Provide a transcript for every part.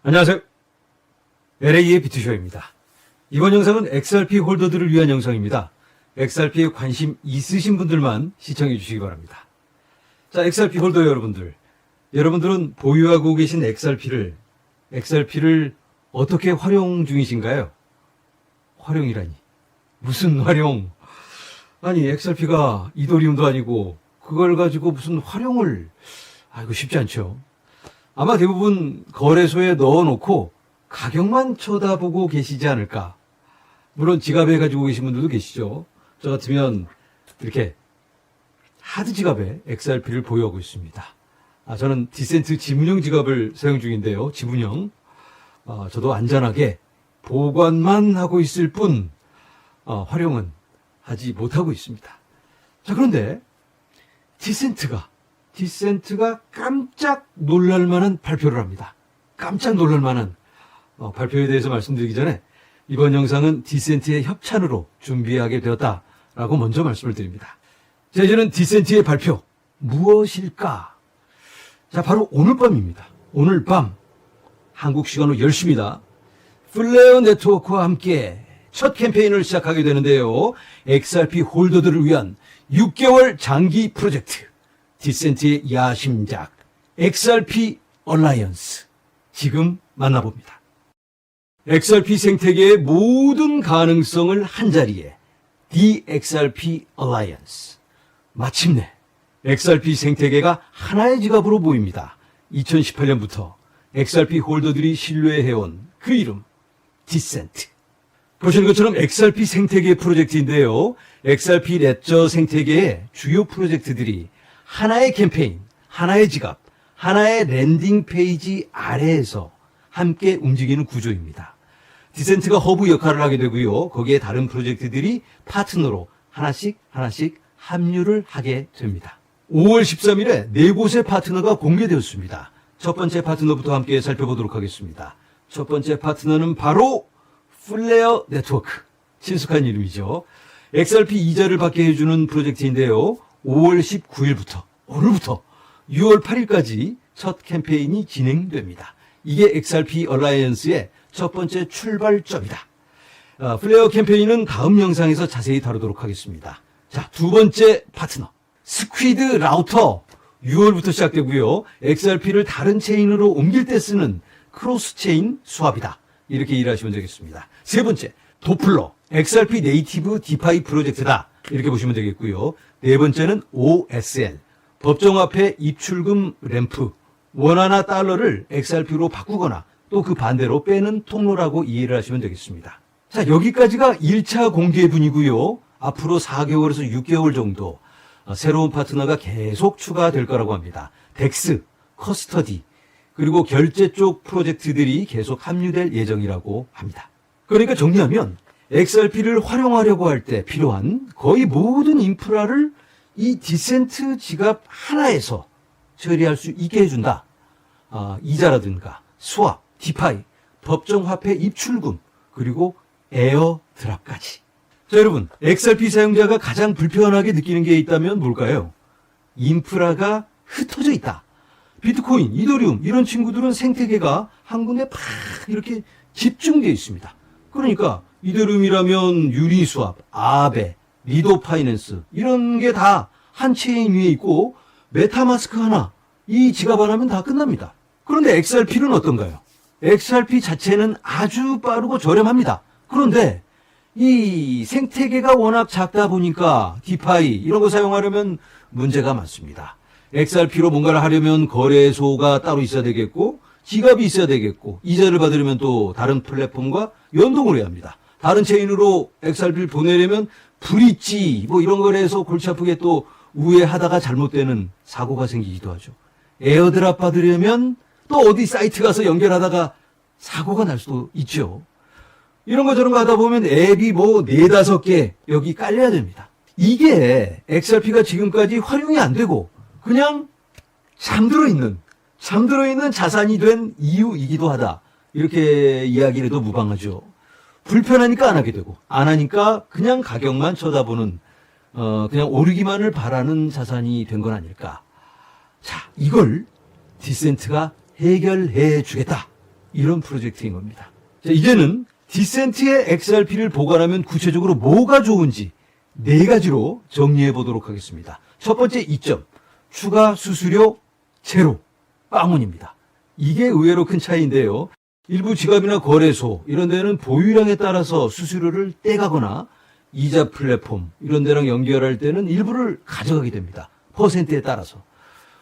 안녕하세요. LA의 비투쇼입니다. 이번 영상은 XRP 홀더들을 위한 영상입니다. XRP에 관심 있으신 분들만 시청해 주시기 바랍니다. 자, XRP 홀더 여러분들은 보유하고 계신 XRP를 어떻게 활용 중이신가요? 활용이라니. 무슨 활용? 아니, XRP가 이더리움도 아니고 그걸 가지고 무슨 활용을, 이거 쉽지 않죠. 아마 대부분 거래소에 넣어놓고 가격만 쳐다보고 계시지 않을까. 물론 지갑에 가지고 계신 분들도 계시죠. 저 같으면 이렇게 하드 지갑에 XRP를 보유하고 있습니다. 저는 디센트 지문형 지갑을 사용 중인데요. 지문형. 저도 안전하게 보관만 하고 있을 뿐 활용은 하지 못하고 있습니다. 자, 그런데 디센트가 깜짝 놀랄만한 발표를 합니다. 깜짝 놀랄만한 발표에 대해서 말씀드리기 전에 이번 영상은 디센트의 협찬으로 준비하게 되었다라고 먼저 말씀을 드립니다. 자, 이제는 디센트의 발표 무엇일까? 자, 바로 오늘 밤입니다. 오늘 밤 한국 시간으로 10시입니다. 플레어 네트워크와 함께 첫 캠페인을 시작하게 되는데요. XRP 홀더들을 위한 6개월 장기 프로젝트 디센트의 야심작 XRP 얼라이언스 지금 만나봅니다. XRP 생태계의 모든 가능성을 한자리에 DXRP 얼라이언스. 마침내 XRP 생태계가 하나의 지갑으로 보입니다. 2018년부터 XRP 홀더들이 신뢰해온 그 이름 디센트. 보시는 것처럼 XRP 생태계 프로젝트인데요. XRP 레저 생태계의 주요 프로젝트들이 하나의 캠페인, 하나의 지갑, 하나의 랜딩 페이지 아래에서 함께 움직이는 구조입니다. 디센트가 허브 역할을 하게 되고요. 거기에 다른 프로젝트들이 파트너로 하나씩 합류를 하게 됩니다. 5월 13일에 4곳의 파트너가 공개되었습니다. 첫 번째 파트너부터 함께 살펴보도록 하겠습니다. 첫 번째 파트너는 바로 플레어 네트워크. 친숙한 이름이죠. XRP 이자를 받게 해주는 프로젝트인데요. 5월 19일부터 오늘부터 6월 8일까지 첫 캠페인이 진행됩니다. 이게 XRP 얼라이언스의 첫 번째 출발점이다. 플레어 캠페인은 다음 영상에서 자세히 다루도록 하겠습니다. 자, 두 번째 파트너 스퀴드 라우터 6월부터 시작되고요. XRP를 다른 체인으로 옮길 때 쓰는 크로스 체인 수합이다. 이렇게 이해하시면 되겠습니다. 세 번째 도플러 XRP 네이티브 디파이 프로젝트다. 이렇게 보시면 되겠고요. 네 번째는 OSL 법정화폐 입출금 램프 원화나 달러를 XRP로 바꾸거나 또 그 반대로 빼는 통로라고 이해를 하시면 되겠습니다. 자, 여기까지가 1차 공개분이고요. 앞으로 4개월에서 6개월 정도 새로운 파트너가 계속 추가될 거라고 합니다. 덱스, 커스터디, 그리고 결제 쪽 프로젝트들이 계속 합류될 예정이라고 합니다. 그러니까 정리하면 XRP를 활용하려고 할 때 필요한 거의 모든 인프라를 이 디센트 지갑 하나에서 처리할 수 있게 해준다. 이자라든가 수합, 디파이, 법정화폐 입출금, 그리고 에어드랍까지. 자, 여러분, XRP 사용자가 가장 불편하게 느끼는 게 있다면 뭘까요? 인프라가 흩어져 있다. 비트코인, 이더리움 이런 친구들은 생태계가 한 군데 팍 이렇게 집중되어 있습니다. 그러니까 이더리움이라면 유니스왑, 아베, 리도 파이낸스 이런 게 다 한 체인 위에 있고 메타마스크 하나, 이 지갑 하나면 다 끝납니다. 그런데 XRP는 어떤가요? XRP 자체는 아주 빠르고 저렴합니다. 그런데 이 생태계가 워낙 작다 보니까 디파이 이런 거 사용하려면 문제가 많습니다. XRP로 뭔가를 하려면 거래소가 따로 있어야 되겠고 지갑이 있어야 되겠고 이자를 받으려면 또 다른 플랫폼과 연동을 해야 합니다. 다른 체인으로 XRP를 보내려면 브릿지 뭐 이런 거래서 골치 아프게 또 우회하다가 잘못되는 사고가 생기기도 하죠. 에어드랍 받으려면 또 어디 사이트 가서 연결하다가 사고가 날 수도 있죠. 이런 거 저런 거 하다 보면 앱이 뭐 4-5개 여기 깔려야 됩니다. 이게 XRP가 지금까지 활용이 안 되고 그냥 잠들어 있는 자산이 된 이유이기도 하다. 이렇게 이야기를 해도 무방하죠. 불편하니까 안 하게 되고 안 하니까 그냥 가격만 쳐다보는 그냥 오르기만을 바라는 자산이 된 건 아닐까. 자, 이걸 디센트가 해결해 주겠다. 이런 프로젝트인 겁니다. 자, 이제는 디센트의 XRP를 보관하면 구체적으로 뭐가 좋은지 4가지로 정리해 보도록 하겠습니다. 첫 번째 이점, 추가 수수료 제로, 빵원입니다. 이게 의외로 큰 차이인데요. 일부 지갑이나 거래소 이런 데는 보유량에 따라서 수수료를 떼가거나 이자 플랫폼 이런 데랑 연결할 때는 일부를 가져가게 됩니다. 퍼센트에 따라서.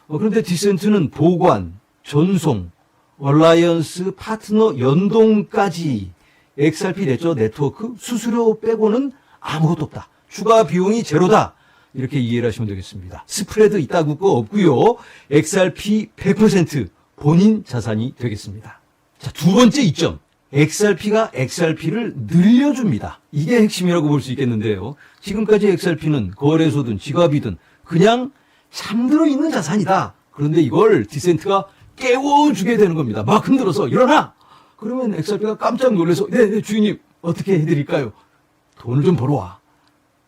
그런데 디센트는 보관, 전송, 얼라이언스 파트너 연동까지 XRP 내적 네트워크 수수료 빼고는 아무것도 없다. 추가 비용이 제로다. 이렇게 이해를 하시면 되겠습니다. 스프레드 있다고 거 없고요. XRP 100% 본인 자산이 되겠습니다. 자, 두 번째 이점. XRP가 XRP를 늘려줍니다. 이게 핵심이라고 볼 수 있겠는데요. 지금까지 XRP는 거래소든 지갑이든 그냥 잠들어 있는 자산이다. 그런데 이걸 디센트가 깨워주게 되는 겁니다. 막 흔들어서 일어나! 그러면 XRP가 깜짝 놀라서 네, 주인님 어떻게 해드릴까요? 돈을 좀 벌어와.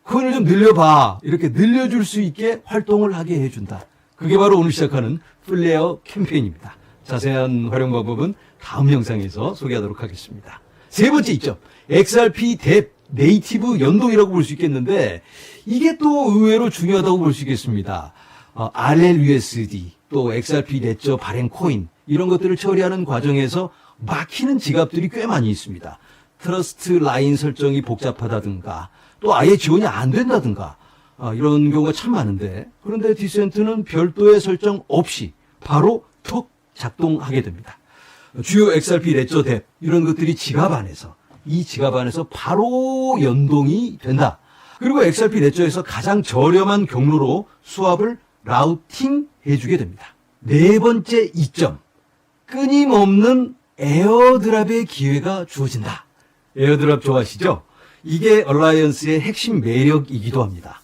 코인을 좀 늘려봐. 이렇게 늘려줄 수 있게 활동을 하게 해준다. 그게 바로 오늘 시작하는 플레어 캠페인입니다. 자세한 활용 방법은 다음 영상에서 소개하도록 하겠습니다. 세 번째 있죠. XRP 대 네이티브 연동이라고 볼 수 있겠는데 이게 또 의외로 중요하다고 볼 수 있겠습니다. RLUSD 또 XRP 내적 발행 코인 이런 것들을 처리하는 과정에서 막히는 지갑들이 꽤 많이 있습니다. 트러스트 라인 설정이 복잡하다든가 또 아예 지원이 안 된다든가 이런 경우가 참 많은데 그런데 디센트는 별도의 설정 없이 바로 톡 작동하게 됩니다. 주요 XRP 레저 뎁 이런 것들이 지갑 안에서 이 지갑 안에서 바로 연동이 된다. 그리고 XRP 레저에서 가장 저렴한 경로로 수압을 라우팅 해주게 됩니다. 네 번째 이점, 끊임없는 에어드랍의 기회가 주어진다. 에어드랍 좋아하시죠? 이게 얼라이언스의 핵심 매력이기도 합니다.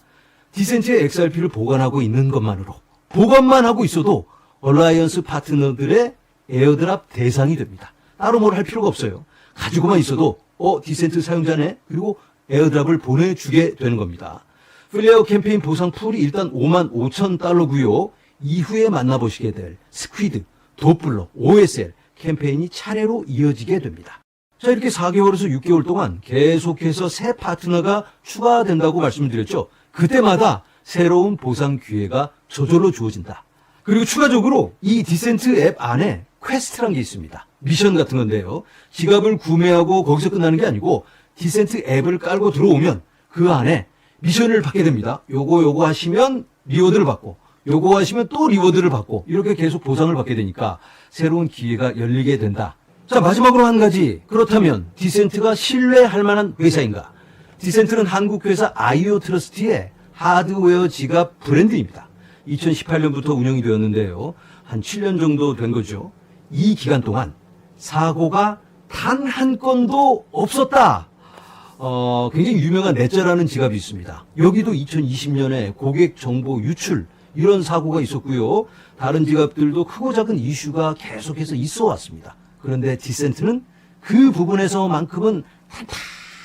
디센트의 XRP를 보관하고 있는 것만으로 보관만 하고 있어도 얼라이언스 파트너들의 에어드랍 대상이 됩니다. 따로 뭘 할 필요가 없어요. 가지고만 있어도 디센트 사용자네 그리고 에어드랍을 보내주게 되는 겁니다. 플레어 캠페인 보상 풀이 일단 55,000달러고요. 이후에 만나보시게 될 스퀴드, 도플러, OSL 캠페인이 차례로 이어지게 됩니다. 자, 이렇게 4개월에서 6개월 동안 계속해서 새 파트너가 추가된다고 말씀을 드렸죠. 그때마다 새로운 보상 기회가 저절로 주어진다. 그리고 추가적으로 이 디센트 앱 안에 퀘스트란 게 있습니다. 미션 같은 건데요. 지갑을 구매하고 거기서 끝나는 게 아니고 디센트 앱을 깔고 들어오면 그 안에 미션을 받게 됩니다. 요거 하시면 리워드를 받고 요거 하시면 또 리워드를 받고 이렇게 계속 보상을 받게 되니까 새로운 기회가 열리게 된다. 자, 마지막으로 한 가지. 그렇다면 디센트가 신뢰할 만한 회사인가? 디센트는 한국 회사 아이오 트러스트의 하드웨어 지갑 브랜드입니다. 2018년부터 운영이 되었는데요. 한 7년 정도 된 거죠. 이 기간 동안 사고가 단 한 건도 없었다. 굉장히 유명한 레저라는 지갑이 있습니다. 여기도 2020년에 고객 정보 유출 이런 사고가 있었고요. 다른 지갑들도 크고 작은 이슈가 계속해서 있어 왔습니다. 그런데 디센트는 그 부분에서만큼은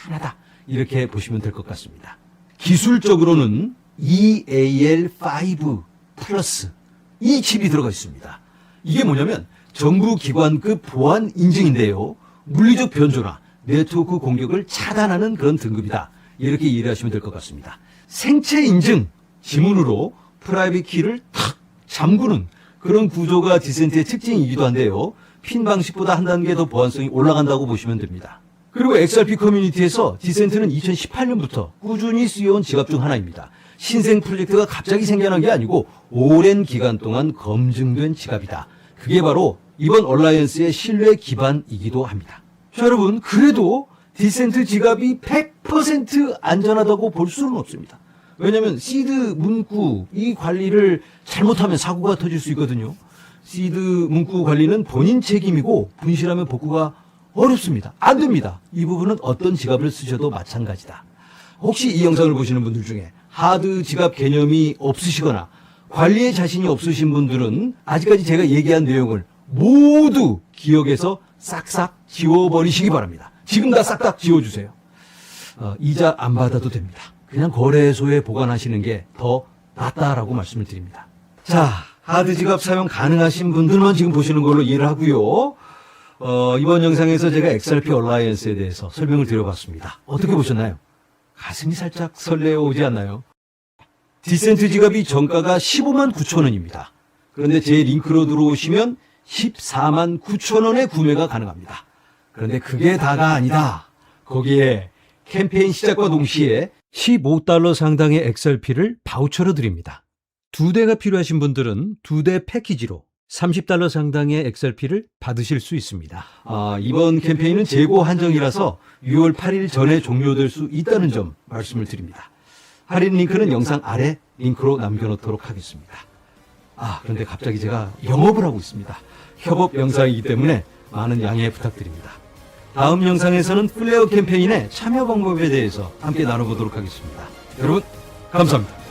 탄탄하다. 이렇게 보시면 될 것 같습니다. 기술적으로는 EAL5 플러스 이 칩이 들어가 있습니다. 이게 뭐냐면 정부 기관급 보안 인증인데요. 물리적 변조나 네트워크 공격을 차단하는 그런 등급이다. 이렇게 이해를 하시면 될 것 같습니다. 생체 인증 지문으로 프라이빗 키를 탁 잠그는 그런 구조가 디센트의 특징이기도 한데요. 핀 방식보다 한 단계 더 보안성이 올라간다고 보시면 됩니다. 그리고 XRP 커뮤니티에서 디센트는 2018년부터 꾸준히 쓰여온 지갑 중 하나입니다. 신생 프로젝트가 갑자기 생겨난 게 아니고 오랜 기간 동안 검증된 지갑이다. 그게 바로 이번 얼라이언스의 신뢰 기반이기도 합니다. 자, 여러분, 그래도 디센트 지갑이 100% 안전하다고 볼 수는 없습니다. 왜냐하면 시드 문구 이 관리를 잘못하면 사고가 터질 수 있거든요. 시드 문구 관리는 본인 책임이고 분실하면 복구가 어렵습니다. 안 됩니다. 이 부분은 어떤 지갑을 쓰셔도 마찬가지다. 혹시 이 영상을 보시는 분들 중에 하드 지갑 개념이 없으시거나 관리에 자신이 없으신 분들은 아직까지 제가 얘기한 내용을 모두 기억해서 싹싹 지워버리시기 바랍니다. 지금 다 싹 다 지워주세요. 이자 안 받아도 됩니다. 그냥 거래소에 보관하시는 게 더 낫다라고 말씀을 드립니다. 자, 하드 지갑 사용 가능하신 분들만 지금 보시는 걸로 이해를 하고요. 이번 영상에서 제가 XRP 얼라이언스에 대해서 설명을 드려봤습니다. 어떻게 보셨나요? 가슴이 살짝 설레어오지 않나요? 디센트 지갑이 정가가 15만 9천 원입니다. 그런데 제 링크로 들어오시면 14만 9천 원에 구매가 가능합니다. 그런데 그게 다가 아니다. 거기에 캠페인 시작과 동시에 15달러 상당의 XRP를 바우처로 드립니다. 2대가 필요하신 분들은 2대 패키지로 30달러 상당의 XRP를 받으실 수 있습니다. 이번 캠페인은 재고 한정이라서 6월 8일 전에 종료될 수 있다는 점 말씀을 드립니다. 할인 링크는 영상 아래 링크로 남겨놓도록 하겠습니다. 그런데 갑자기 제가 영업을 하고 있습니다. 협업 영상이기 때문에 많은 양해 부탁드립니다. 다음 영상에서는 플레어 캠페인의 참여 방법에 대해서 함께 나눠보도록 하겠습니다. 여러분, 감사합니다.